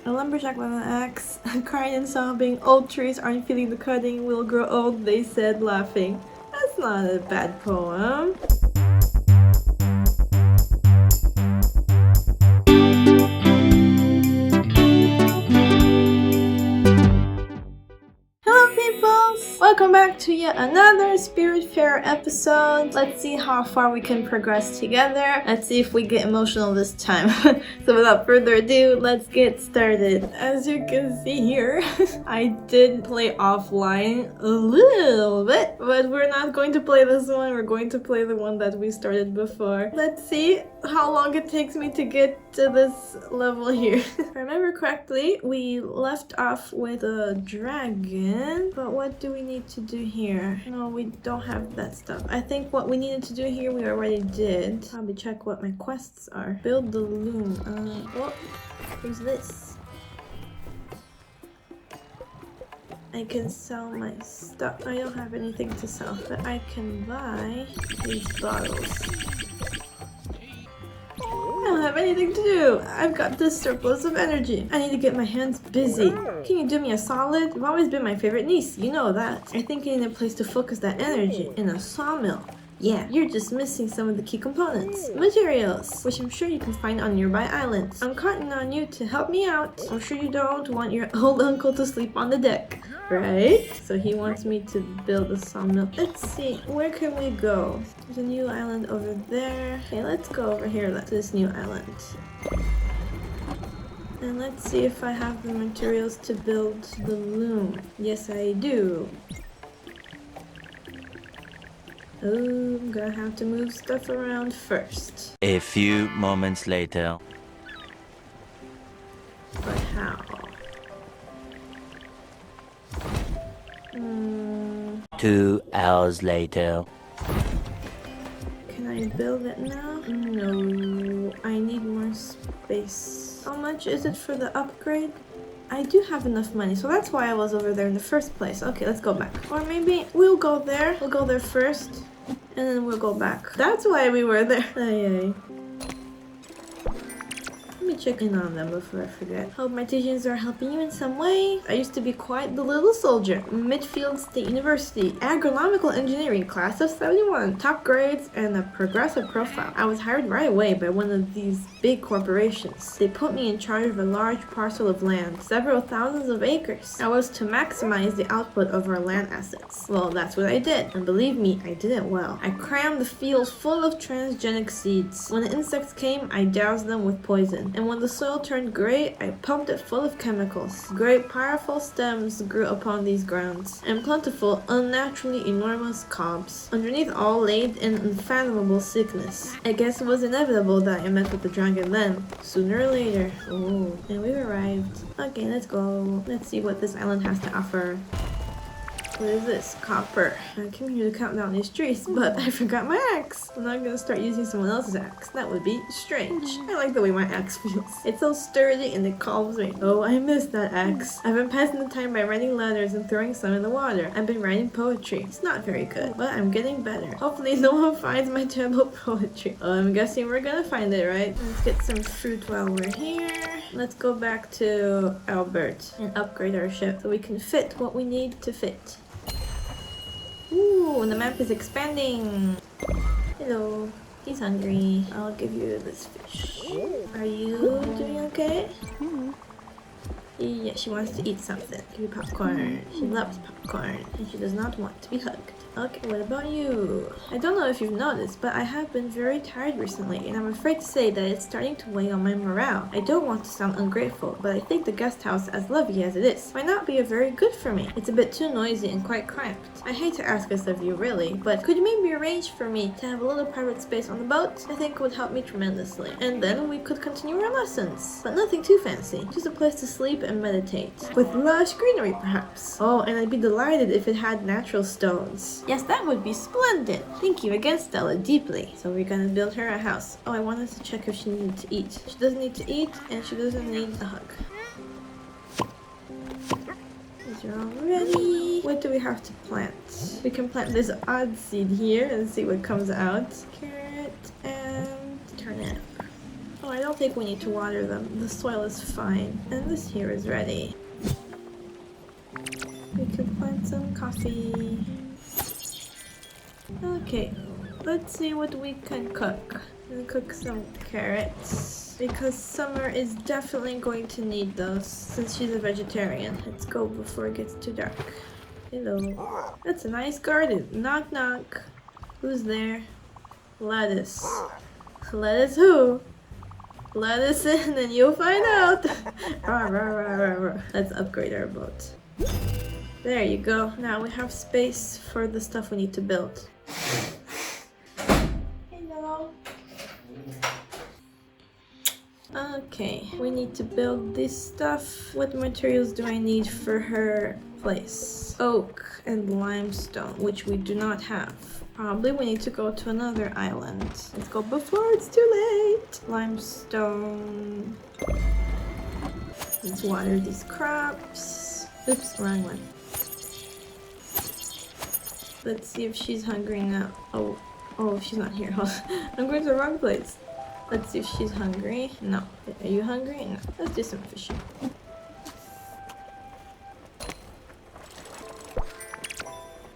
A lumberjack with an axe, crying and sobbing. Old trees aren't feeling the cutting, we'll grow old, they said, laughing. That's not a bad poem. Hello peoples! Welcome back to yet another Spiritfarer episode. Let's see how far we can progress together. Let's see if we get emotional this time. So without further ado, let's get started. As you can see here, I did play offline a little bit, but we're not going to play this one. We're going to play the one that we started before. Let's see how long it takes me to get to this level here. If I remember correctly, we left off with a dragon, but what do we need to do here? No, we don't have that stuff. I think what we needed to do here we already did. Probably check what my quests are. Build the loom. What? Who's this? I can sell my stuff. I don't have anything to sell, but I can buy these bottles. I don't have anything to do. I've got this surplus of energy. I need to get my hands busy. Can you do me a solid? You've always been my favorite niece. You know that. I think I need a place to focus that energy in a sawmill. Yeah, you're just missing some of the key components. Materials, which I'm sure you can find on nearby islands. I'm counting on you to help me out. I'm sure you don't want your old uncle to sleep on the deck, right? So he wants me to build a sawmill. Let's see, where can we go? There's a new island over there. Okay, let's go over here to this new island. And let's see if I have the materials to build the loom. Yes, I do. Oh, I'm gonna have to move stuff around first. A few moments later. But how? 2 hours later. Can I build it now? No, I need more space. How much is it for the upgrade? I do have enough money, so that's why I was over there in the first place. Okay, let's go back. Or maybe we'll go there. We'll go there first, and then we'll go back. That's why we were there. Ay. Let me check in on them before I forget. Hope my teachings are helping you in some way. I used to be quite the little soldier. Midfield State University, agronomical engineering, class of 71, top grades and a progressive profile. I was hired right away by one of these big corporations. They put me in charge of a large parcel of land, several thousands of acres. I was to maximize the output of our land assets. Well, that's what I did, and believe me, I did it well. I crammed the fields full of transgenic seeds. When the insects came, I doused them with poison. And when the soil turned gray, I pumped it full of chemicals. Great, powerful stems grew upon these grounds, and plentiful, unnaturally enormous cobs. Underneath all laid an unfathomable sickness. I guess it was inevitable that I met with the dragon then, sooner or later. Oh, and we've arrived. Okay, let's go. Let's see what this island has to offer. What is this? Copper. I came here to cut down these trees, but I forgot my axe. I'm not gonna start using someone else's axe. That would be strange. I like the way my axe feels. It's so sturdy and it calms me. Oh, I miss that axe. I've been passing the time by writing letters and throwing some in the water. I've been writing poetry. It's not very good, but I'm getting better. Hopefully no one finds my terrible poetry. Oh, I'm guessing we're gonna find it, right? Let's get some fruit while we're here. Let's go back to Albert and upgrade our ship so we can fit what we need to fit. Ooh, the map is expanding. Hello. He's hungry. I'll give you this fish. Are you doing okay? Yeah, she wants to eat something. Give you popcorn. She loves popcorn and she does not want to be hugged. Okay, what about you? I don't know if you've noticed, but I have been very tired recently, and I'm afraid to say that it's starting to weigh on my morale. I don't want to sound ungrateful, but I think the guest house, as lovely as it is, might not be very good for me. It's a bit too noisy and quite cramped. I hate to ask this of you, really, but could you maybe arrange for me to have a little private space on the boat? I think it would help me tremendously. And then we could continue our lessons. But nothing too fancy. Just a place to sleep and meditate. With lush greenery, perhaps. Oh, and I'd be delighted if it had natural stones. Yes, that would be splendid. Thank you again, Stella, deeply. So we're gonna build her a house. Oh, I wanted to check if she needed to eat. She doesn't need to eat, and she doesn't need a hug. These are all ready. What do we have to plant? We can plant this odd seed here and see what comes out. Carrot and turnip. Oh, I don't think we need to water them. The soil is fine. And this here is ready. We can plant some coffee. Okay, let's see what we can cook. We'll cook some carrots because Summer is definitely going to need those since she's a vegetarian. Let's go before it gets too dark. Hello. That's a nice garden. Knock knock. Who's there? Lettuce. Lettuce who? Let us in and you'll find out. Let's upgrade our boat. There you go. Now we have space for the stuff we need to build. Hello. Okay, we need to build this stuff. What materials do I need for her place? Oak and limestone, which we do not have. Probably we need to go to another island. Let's go before it's too late. Limestone. Let's water these crops. Oops, wrong one. Let's see if she's hungry now. Oh, she's not here. I'm going to the wrong place. Let's see if she's hungry. No. Are you hungry? No. Let's do some fishing.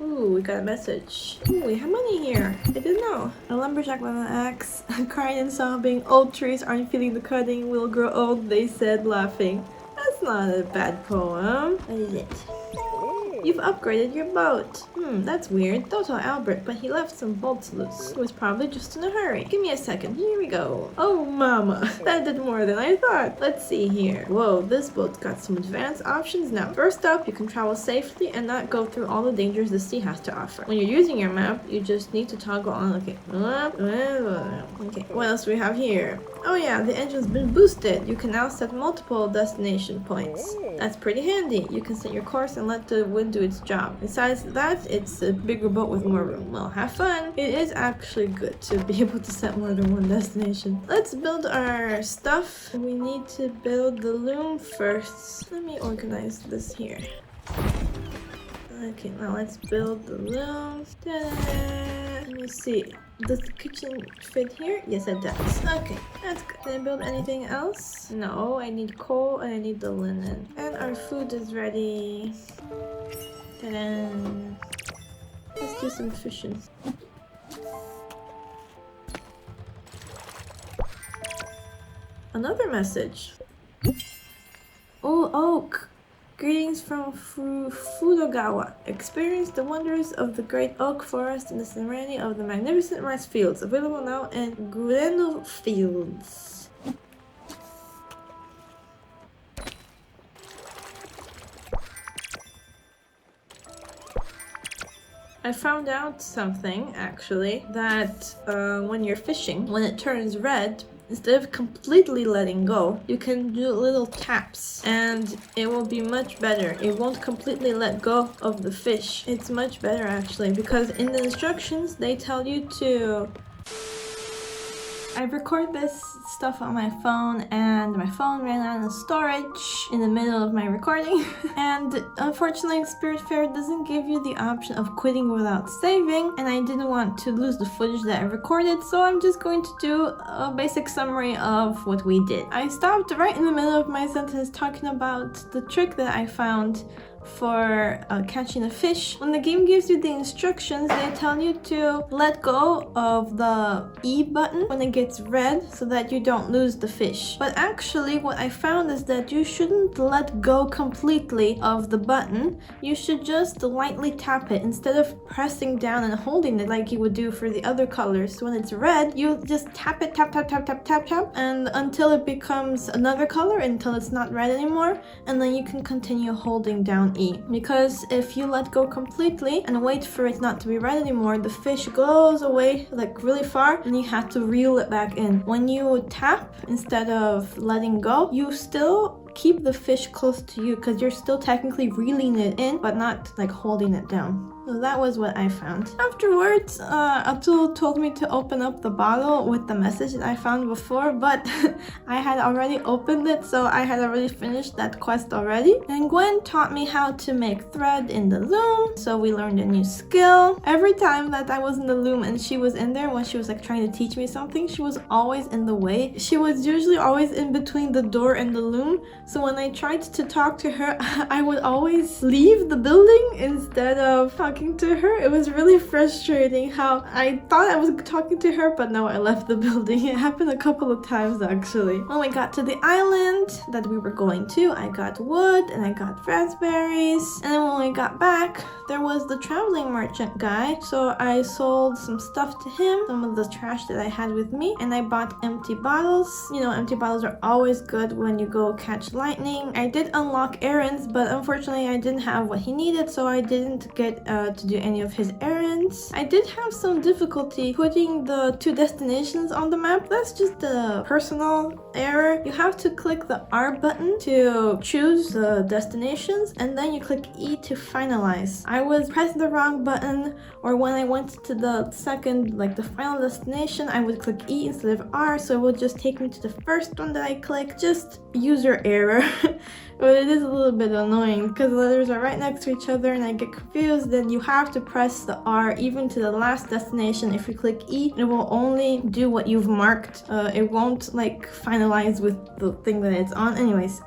Ooh, we got a message. Ooh, we have money here. I didn't know. A lumberjack with an axe, crying and sobbing. Old trees aren't feeling the cutting. We'll grow old, they said, laughing. That's not a bad poem. What is it? You've upgraded your boat. That's weird. Don't tell Albert, but he left some bolts loose. He was probably just in a hurry. Give me a second. Here we go. Oh, mama. That did more than I thought. Let's see here. Whoa, this boat's got some advanced options now. First up, you can travel safely and not go through all the dangers the sea has to offer. When you're using your map, you just need to toggle on. Okay. Okay. What else do we have here? Oh yeah, the engine's been boosted. You can now set multiple destination points. That's pretty handy. You can set your course and let the wind do its job. Besides that, it's a bigger boat with more room. Well, have fun. It is actually good to be able to set more than one destination. Let's build our stuff. We need to build the loom first. Let me organize this here. Okay, now let's build the loom. Ta-da! Let me see. Does the kitchen fit here? Yes, it does. Okay, that's good. Can I build anything else? No, I need coal and I need the linen. And our food is ready. Ta-da! Let's do some fishing. Another message. Oh, oak! Greetings from Fudogawa. Experience the wonders of the great oak forest and the serenity of the magnificent rice fields. Available now in Gueno Fields. I found out something, actually, that when you're fishing, when it turns red, instead of completely letting go, you can do little taps and it will be much better. It won't completely let go of the fish. It's much better actually because in the instructions they tell you to... I record this stuff on my phone and my phone ran out of storage in the middle of my recording and unfortunately Spiritfarer doesn't give you the option of quitting without saving, and I didn't want to lose the footage that I recorded, so I'm just going to do a basic summary of what we did. I stopped right in the middle of my sentence talking about the trick that I found for catching a fish. When the game gives you the instructions, they tell you to let go of the E button when it gets red so that you don't lose the fish. But actually what I found is that you shouldn't let go completely of the button. You should just lightly tap it instead of pressing down and holding it like you would do for the other colors. So when it's red, you just tap it, tap, tap, tap, tap, tap, tap, and until it becomes another color, until it's not red anymore, and then you can continue holding down E. Because if you let go completely and wait for it not to be red anymore, the fish goes away like really far and you have to reel it back in. When you tap instead of letting go, you still keep the fish close to you because you're still technically reeling it in but not like holding it down. So that was what I found. Afterwards, Atul told me to open up the bottle with the message that I found before, but I had already opened it, so I had already finished that quest already. And Gwen taught me how to make thread in the loom, so we learned a new skill. Every time that I was in the loom and she was in there, when she was like trying to teach me something, she was always in the way. She was usually always in between the door and the loom, so when I tried to talk to her, I would always leave the building instead of talking to her. It was really frustrating how I thought I was talking to her, but no, I left the building. It happened a couple of times actually. When we got to the island that we were going to, I got wood and I got raspberries. And then when we got back, there was the traveling merchant guy. So I sold some stuff to him, some of the trash that I had with me, and I bought empty bottles. You know, empty bottles are always good when you go catch lightning. I did unlock errands, but unfortunately I didn't have what he needed, so I didn't get to do any of his errands. I did have some difficulty putting the 2 destinations on the map. That's just a personal error. You have to click the R button to choose the destinations, and then you click E to finalize. I was pressing the wrong button, or when I went to the second, like the final destination, I would click E instead of R, so it would just take me to the first one that I clicked. Just user error. But it is a little bit annoying because the letters are right next to each other and I get confused. Then you have to press the R even to the last destination. If you click E, it will only do what you've marked. It won't like finalize with the thing that it's on. Anyways,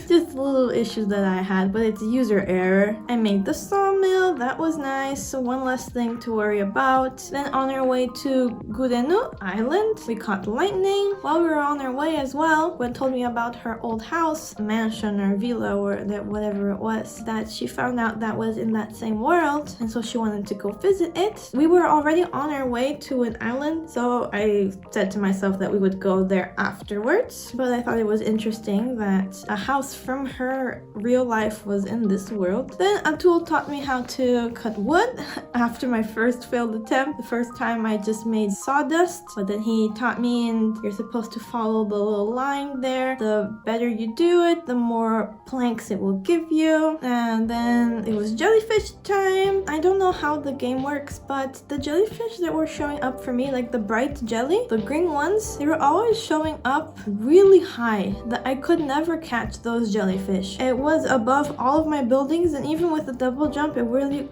just little issues that I had, but it's user error. I made the sawmill, that was nice. So one less thing to worry about. Then on our way to Gurenu Island, we caught lightning. While we were on our way as well, Gwen told me about her old house, mansion or villa or whatever it was, that she found out that was in that same world, and so she wanted to go visit it. We were already on our way to an island, so I said to myself that we would go there afterwards, but I thought it was interesting that a house from her real life was in this world. Then Atul taught me how to cut wood after my first failed attempt. The first time I just made sawdust, but then he taught me, and you're supposed to follow the little line there. The better you do it, the more planks it will give you. And then it was jellyfish time. I don't know how the game works, but the jellyfish that were showing up for me, like the bright jelly, the green ones, they were always showing up really high, that I could never catch those jellyfish. It was above all of my buildings, and even with the double jump,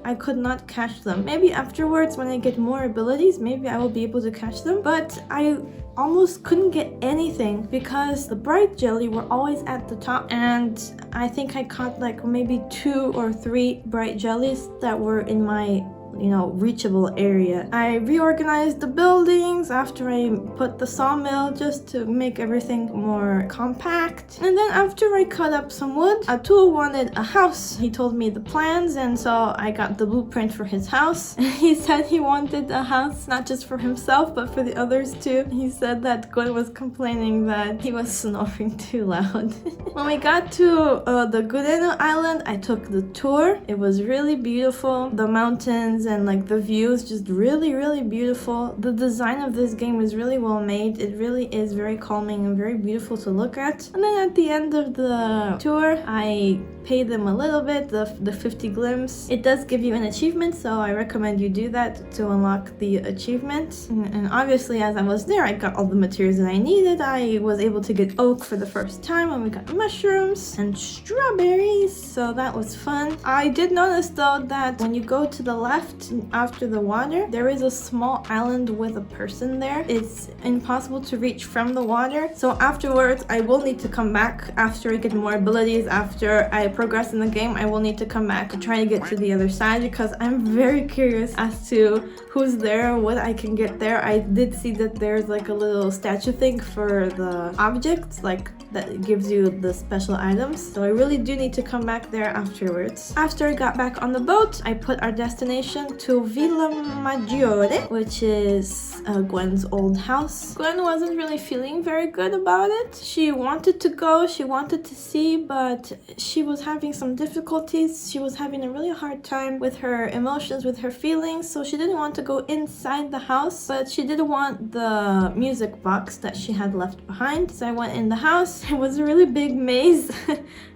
I could not catch them. Maybe afterwards when I get more abilities, maybe I will be able to catch them, but I almost couldn't get anything because the bright jelly were always at the top, and I think I caught like maybe 2 or 3 bright jellies that were in my reachable area. I reorganized the buildings after I put the sawmill just to make everything more compact. And then after I cut up some wood, Atul wanted a house. He told me the plans, and so I got the blueprint for his house. He said he wanted a house not just for himself but for the others too. He said that Gwen was complaining that he was snoring too loud. When we got to the Gurenu Island, I took the tour. It was really beautiful. The mountains and like the views, just really beautiful. The design of this game is really well made. It really is very calming and very beautiful to look at. And then at the end of the tour, I paid them a little bit, the 50 glims. It does give you an achievement, so I recommend you do that to unlock the achievement. And obviously as I was there, I got all the materials that I needed. I was able to get oak for the first time, and we got mushrooms and strawberries, so that was fun. I did notice though that when you go to the left after the water, there is a small island with a person there. It's impossible to reach from the water, so afterwards I will need to come back after I get more abilities. After I progress in the game, I will need to come back to try to get to the other side because I'm very curious as to who's there, what I can get there. I did see that there's like a little statue thing for the objects, like that gives you the special items, so I really do need to come back there afterwards. After I got back on the boat, I put our destination to Villa Maggiore, which is Gwen's old house. Gwen wasn't really feeling very good about it. She wanted to go, she wanted to see, but she was having some difficulties. She was having a really hard time with her emotions, with her feelings, so she didn't want to go inside the house, but she did want the music box that she had left behind. So I went in the house, It was a really big maze.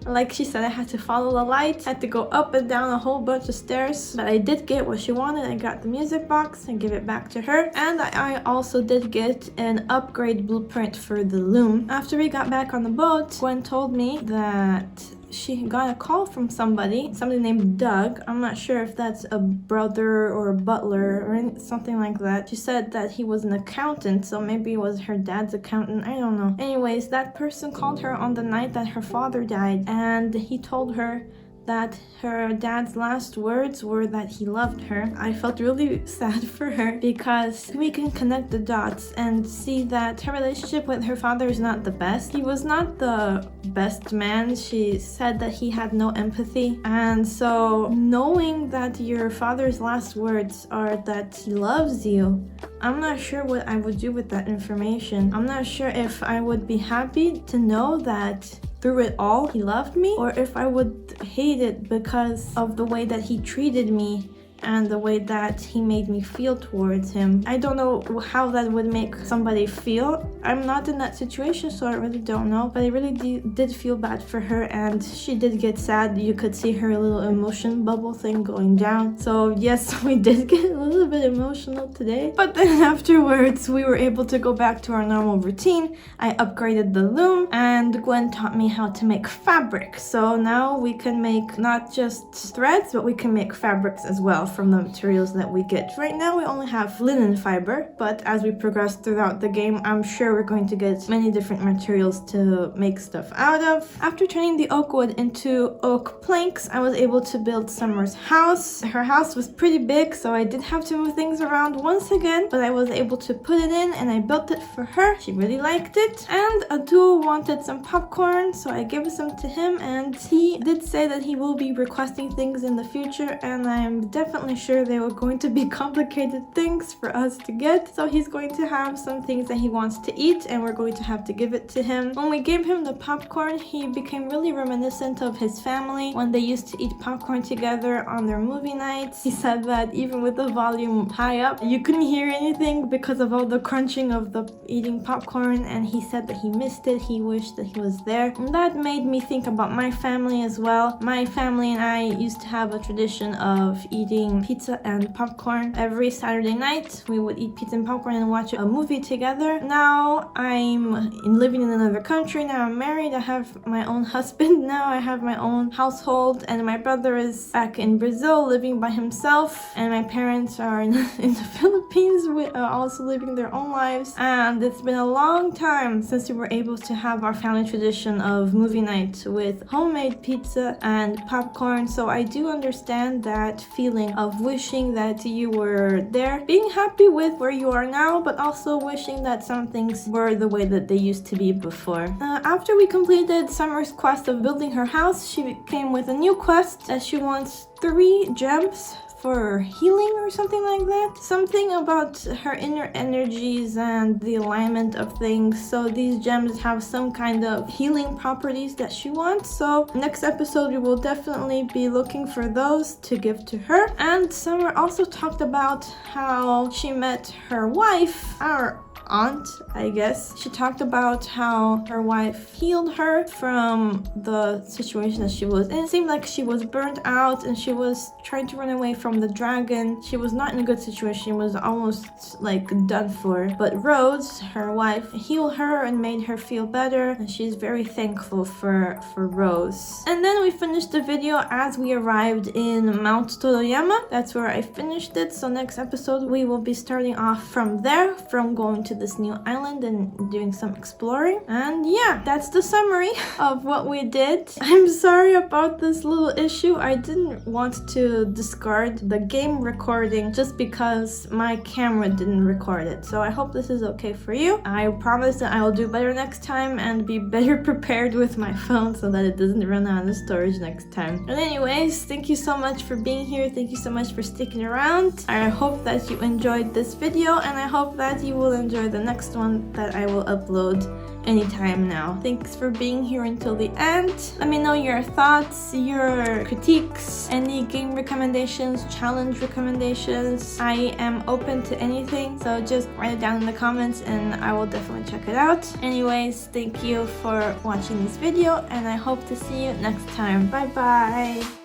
Like she said, I had to follow the light, had to go up and down a whole bunch of stairs, but I did get what she wanted. I got the music box and give it back to her, and I also did get an upgrade blueprint for the loom. After we got back on the boat, Gwen told me that she got a call from somebody named Doug. I'm not sure if that's a brother or a butler or something like that. She said that he was an accountant, so maybe it was her dad's accountant. I don't know. Anyways, that person called her on the night that her father died, and he told her that her dad's last words were that he loved her. I felt really sad for her because we can connect the dots and see that her relationship with her father is not the best. He was not the best man. She said that he had no empathy. And so knowing that your father's last words are that he loves you, I'm not sure what I would do with that information. I'm not sure if I would be happy to know that through it all he loved me, or if I would hate it because of the way that he treated me and the way that he made me feel towards him. I don't know how that would make somebody feel. I'm not in that situation, so I really don't know, but I really did feel bad for her, and she did get sad. You could see her little emotion bubble thing going down. So yes, we did get a little bit emotional today, but then afterwards we were able to go back to our normal routine. I upgraded the loom, and Gwen taught me how to make fabric. So now we can make not just threads, but we can make fabrics as well from the materials that we get. Right now we only have linen fiber, but as we progress throughout the game, I'm sure we're going to get many different materials to make stuff out of. After turning the oak wood into oak planks, I was able to build Summer's house. Her house was pretty big, so I did have to move things around once again, but I was able to put it in and I built it for her. She really liked it. And Adu wanted some popcorn, so I gave some to him, and he did say that he will be requesting things in the future, and I'm definitely sure they were going to be complicated things for us to get. So he's going to have some things that he wants to eat, and we're going to have to give it to him. When we gave him the popcorn, he became really reminiscent of his family when they used to eat popcorn together on their movie nights. He said that even with the volume high up, you couldn't hear anything because of all the crunching of the eating popcorn, and he said that he missed it. He wished that he was there, and that made me think about my family as well. My family and I used to have a tradition of eating pizza and popcorn every Saturday night. We would eat pizza and popcorn and watch a movie together. Now I'm living in another country. Now I'm married. I have my own husband. Now I have my own household, and my brother is back in Brazil living by himself, and my parents are in the Philippines also living their own lives. And it's been a long time since we were able to have our family tradition of movie night with homemade pizza and popcorn. So I do understand that feeling of wishing that you were there, being happy with where you are now, but also wishing that some things were the way that they used to be before. After we completed Summer's quest of building her house, she came with a new quest that she wants 3 gems for healing or something like that. Something about her inner energies and the alignment of things. So these gems have some kind of healing properties that she wants. So next episode we will definitely be looking for those to give to her. And Summer also talked about how she met her wife, our aunt, I guess. She talked about how her wife healed her from the situation that she was in. It seemed like she was burnt out and she was trying to run away from the dragon. She was not in a good situation. She was almost like done for. But Rose, her wife, healed her and made her feel better, and she's very thankful for Rose. And then we finished the video as we arrived in Mount Toroyama. That's where I finished it. So next episode we will be starting off from there, from going to this new island and doing some exploring. And yeah, that's the summary of what we did. I'm sorry about this little issue. I didn't want to discard the game recording just because my camera didn't record it. So I hope this is okay for you. I promise that I will do better next time and be better prepared with my phone so that it doesn't run out of storage next time. But anyways, thank you so much for being here. Thank you so much for sticking around. I hope that you enjoyed this video, and I hope that you will enjoy for the next one that I will upload anytime now. Thanks for being here until the end. Let me know your thoughts, your critiques, any game recommendations, challenge recommendations. I am open to anything, so just write it down in the comments and I will definitely check it out. Anyways, thank you for watching this video and I hope to see you next time. Bye bye!